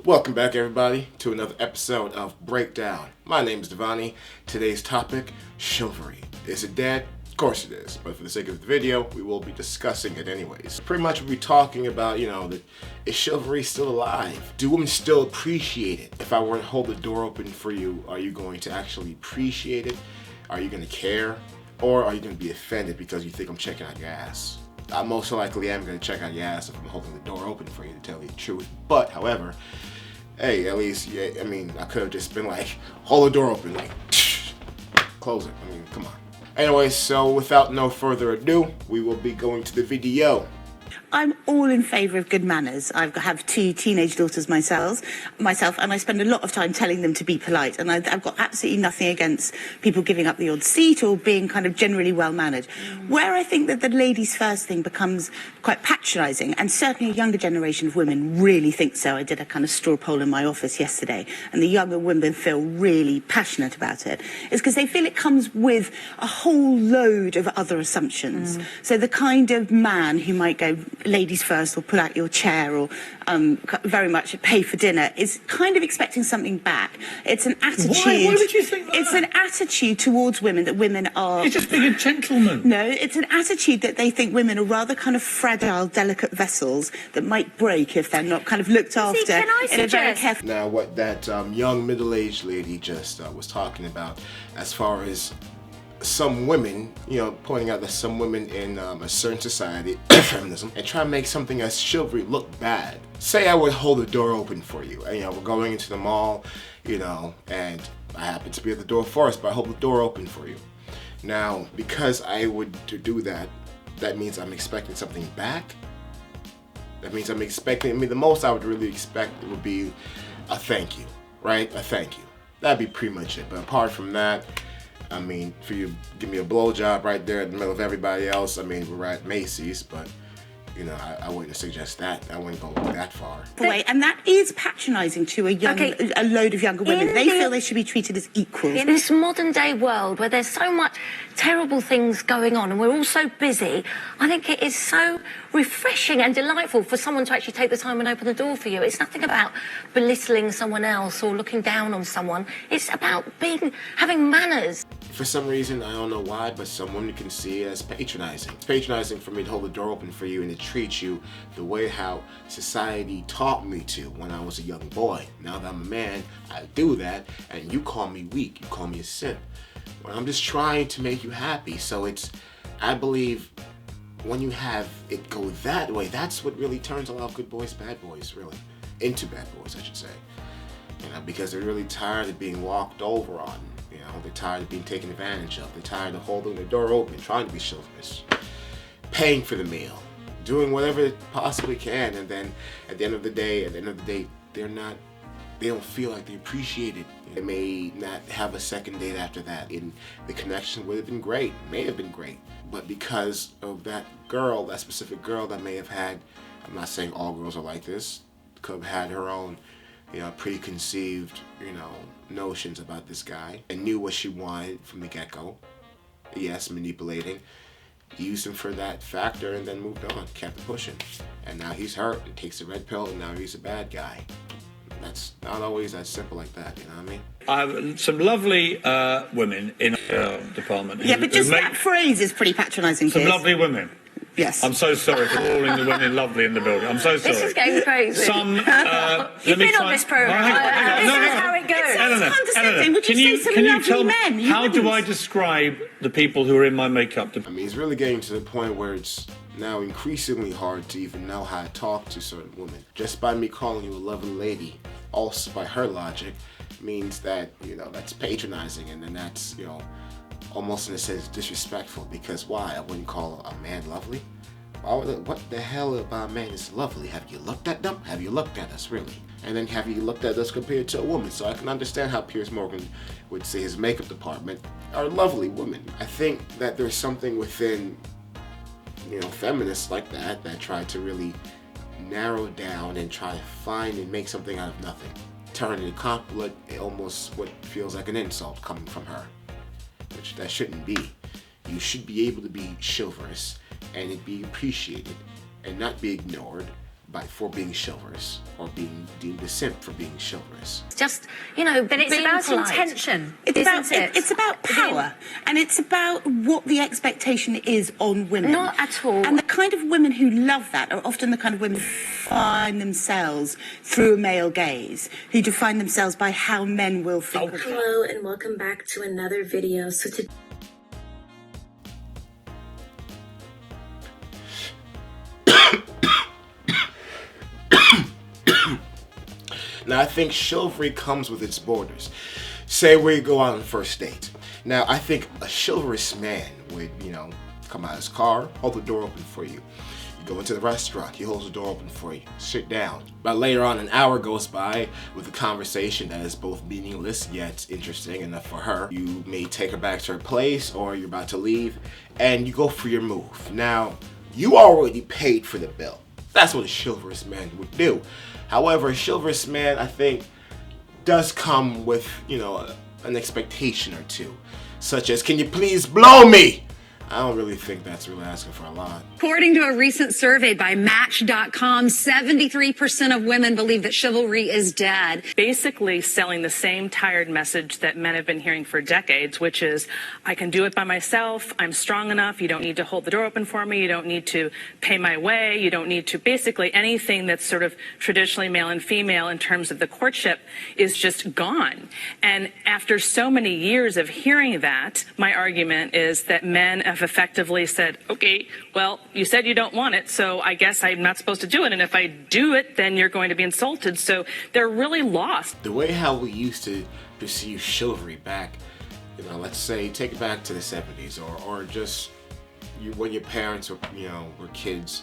Welcome back, everybody, to another episode of Breakdown. My name is Devani. Today's topic, chivalry. Is it dead? Of course it is, but for the sake of the video, we will be discussing it anyways. Pretty much we'll be talking about, is chivalry still alive? Do women still appreciate it? If I were to hold the door open for you, are you going to actually appreciate it? Are you going to care? Or are you going to be offended because you think I'm checking out your ass? I most likely am going to check out your ass if I'm holding the door open for you, to tell you the truth. But, however, hey, at least, I could have just been like, hold the door open, like, close it. Come on. Anyway, so without no further ado, we will be going to the video. I'm all in favour of good manners. I have two teenage daughters myself, and I spend a lot of time telling them to be polite. And I've got absolutely nothing against people giving up the odd seat or being kind of generally well-mannered. Where I think that the ladies' first thing becomes quite patronising, and certainly a younger generation of women really think so. I did a kind of straw poll in my office yesterday, and the younger women feel really passionate about it, is because they feel it comes with a whole load of other assumptions. So the kind of man who might go, ladies first, or pull out your chair, or very much pay for dinner, is kind of expecting something back. It's an attitude. Why would you think that? It's an attitude towards women that women are. It's just being a gentleman. No, it's an attitude that they think women are rather kind of fragile, delicate vessels that might break if they're not kind of looked after in a very careful. Now, what that young middle-aged lady just was talking about, as far as some women, pointing out that some women in a certain society, feminism, and try to make something as chivalry look bad. Say I would hold the door open for you, and we're going into the mall, and I happen to be at the door first, but I hold the door open for you. Now, because I would do that, that means I'm expecting something back. That means I'm expecting, the most I would really expect would be a thank you, right? A thank you. That'd be pretty much it. But apart from that, for you to give me a blowjob right there in the middle of everybody else, we're at Macy's, but, I wouldn't suggest that. I wouldn't go that far. And that is patronising to a load of younger women. They feel they should be treated as equals. In this modern day world where there's so much terrible things going on and we're all so busy, I think it is so refreshing and delightful for someone to actually take the time and open the door for you. It's nothing about belittling someone else or looking down on someone. It's about having manners. For some reason, I don't know why, but some women can see it as patronizing. It's patronizing for me to hold the door open for you and to treat you the way how society taught me to when I was a young boy. Now that I'm a man, I do that, and you call me weak, you call me a simp. Well, I'm just trying to make you happy, so I believe when you have it go that way, that's what really turns a lot of good boys, bad boys, really. Into bad boys, I should say. Because they're really tired of being walked over on. They're tired of being taken advantage of. They're tired of holding the door open, trying to be chivalrous, paying for the meal, doing whatever they possibly can, and then at the end of the day, they don't feel like they appreciate it. They may not have a second date after that, and the connection would have been great, may have been great, but because of that specific girl that may have had, I'm not saying all girls are like this, could have had her own preconceived, notions about this guy, and knew what she wanted from the get-go. Yes, manipulating. Used him for that factor and then moved on, kept pushing. And now he's hurt and takes the red pill, and now he's a bad guy. That's not always that simple like that, you know what I mean? I have some lovely women in our department. But just that phrase is pretty patronising. Some lovely women. Yes. I'm so sorry for calling the women lovely in the building. I'm so sorry. This is getting crazy. You've been on this program. This is how it goes. Eleanor, can you tell me, how do I describe the people who are in my makeup department? It's really getting to the point where it's now increasingly hard to even know how to talk to certain women. Just by me calling you a lovely lady, also by her logic, means that, that's patronizing, and then that's, almost in a sense disrespectful, because why? I wouldn't call a man lovely. What the hell about a man is lovely? Have you looked at them? Have you looked at us, really? And then have you looked at us compared to a woman? So I can understand how Piers Morgan would say his makeup department are lovely women. I think that there's something within, feminists like that try to really narrow down and try to find and make something out of nothing. Turn it a compliment, almost what feels like an insult coming from her. Which that shouldn't be. You should be able to be chivalrous and it be appreciated and not be ignored for being chivalrous, or being deemed a simp for being chivalrous. Just, you know, but it's about polite. intention. It's about power, and it's about what the expectation is on women. Not at all. And the kind of women who love that are often the kind of women who define themselves through a male gaze, who define themselves by how men will think of them. Hello and welcome back to another video. So today Now, I think chivalry comes with its borders. Say we go on a first date. Now, I think a chivalrous man would, come out of his car, hold the door open for you. You go into the restaurant, he holds the door open for you. Sit down. But later on, an hour goes by with a conversation that is both meaningless yet interesting enough for her. You may take her back to her place, or you're about to leave, and you go for your move. Now, you already paid for the bill. That's what a chivalrous man would do. However, a chivalrous man, I think, does come with, an expectation or two. Such as, can you please blow me? I don't really think that's really asking for a lot. According to a recent survey by Match.com, 73% of women believe that chivalry is dead. Basically selling the same tired message that men have been hearing for decades, which is, I can do it by myself, I'm strong enough, you don't need to hold the door open for me, you don't need to pay my way, you don't need to, basically anything that's sort of traditionally male and female in terms of the courtship is just gone. And after so many years of hearing that, my argument is that men have effectively said, okay, well, you said you don't want it, so I guess I'm not supposed to do it, and if I do it, then you're going to be insulted. So they're really lost. The way how we used to perceive chivalry back, let's say, take it back to the 70s, or just when your parents were, were kids.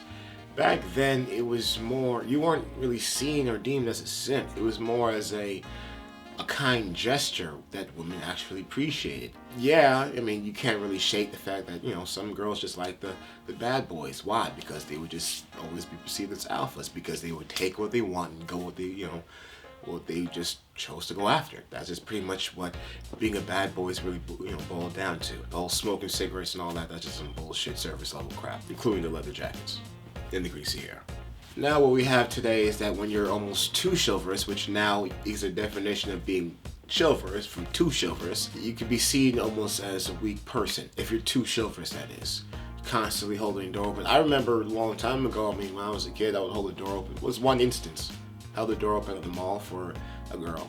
Back then, it was more, you weren't really seen or deemed as a simp. It was more as a kind gesture that women actually appreciated. Yeah, you can't really shake the fact that, some girls just like the bad boys. Why? Because they would just always be perceived as alphas, because they would take what they want and go what they, what they just chose to go after. That's just pretty much what being a bad boy is really, boiled down to. The whole smoking cigarettes and all that, that's just some bullshit service level crap, including the leather jackets and the greasy hair. Now what we have today is that when you're almost too chivalrous, which now is a definition of being chivalrous from too chivalrous, you can be seen almost as a weak person. If you're too chivalrous, that is. Constantly holding the door open. I remember a long time ago, when I was a kid, I would hold the door open. It was one instance. I held the door open at the mall for a girl.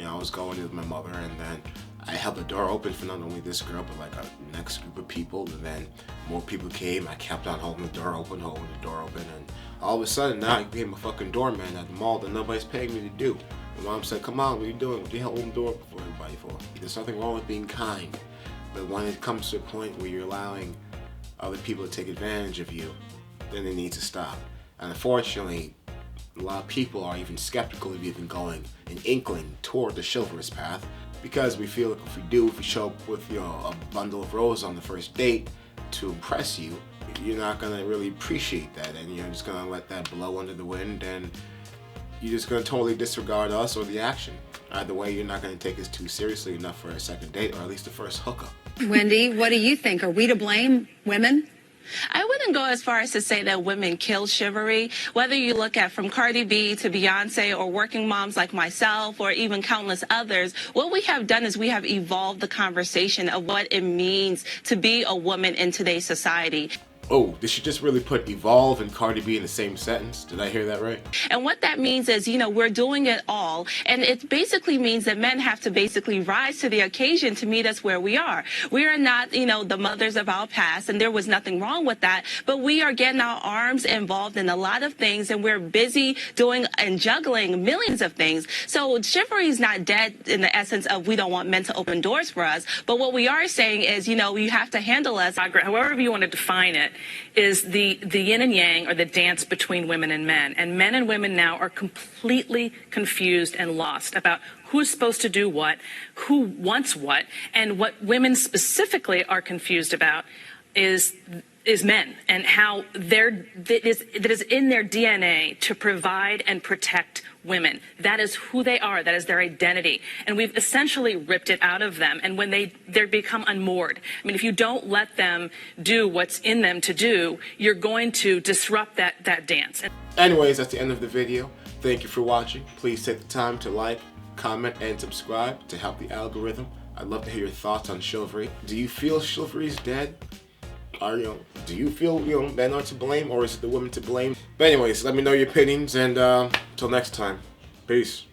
I was going with my mother, and then I held the door open for not only this girl, but like a next group of people, and then more people came. I kept on holding the door open, and all of a sudden now I became a fucking doorman at the mall that nobody's paying me to do. My mom said, come on, what are you doing? What the hell holding the door open for everybody for? There's nothing wrong with being kind, but when it comes to a point where you're allowing other people to take advantage of you, then it needs to stop. And unfortunately, a lot of people are even skeptical of even going an inkling toward the chivalrous path, because we feel like if we show up with a bundle of roses on the first date to impress you, you're not gonna really appreciate that, and you're just gonna let that blow under the wind, and you're just gonna totally disregard us or the action. Either way, you're not gonna take us too seriously enough for a second date, or at least the first hookup. Wendy, what do you think? Are we to blame, women? I wouldn't go as far as to say that women kill chivalry. Whether you look at from Cardi B to Beyonce or working moms like myself or even countless others, what we have done is we have evolved the conversation of what it means to be a woman in today's society. Oh, did she just really put evolve and Cardi B in the same sentence? Did I hear that right? And what that means is, we're doing it all. And it basically means that men have to basically rise to the occasion to meet us where we are. We are not, the mothers of our past, and there was nothing wrong with that. But we are getting our arms involved in a lot of things, and we're busy doing and juggling millions of things. So chivalry is not dead in the essence of we don't want men to open doors for us. But what we are saying is, you have to handle us. However you want to define it, is the yin and yang, or the dance between women and men. And men and women now are completely confused and lost about who's supposed to do what, who wants what, and what women specifically are confused about is men, and how that is in their DNA to provide and protect women. That is who they are. That is their identity. And we've essentially ripped it out of them. And when they become unmoored. I mean, if you don't let them do what's in them to do, you're going to disrupt that dance. Anyways, that's the end of the video. Thank you for watching. Please take the time to like, comment, and subscribe to help the algorithm. I'd love to hear your thoughts on chivalry. Do you feel chivalry is dead? Do you feel men are to blame, or is it the women to blame? But anyways, let me know your opinions, and till next time, peace.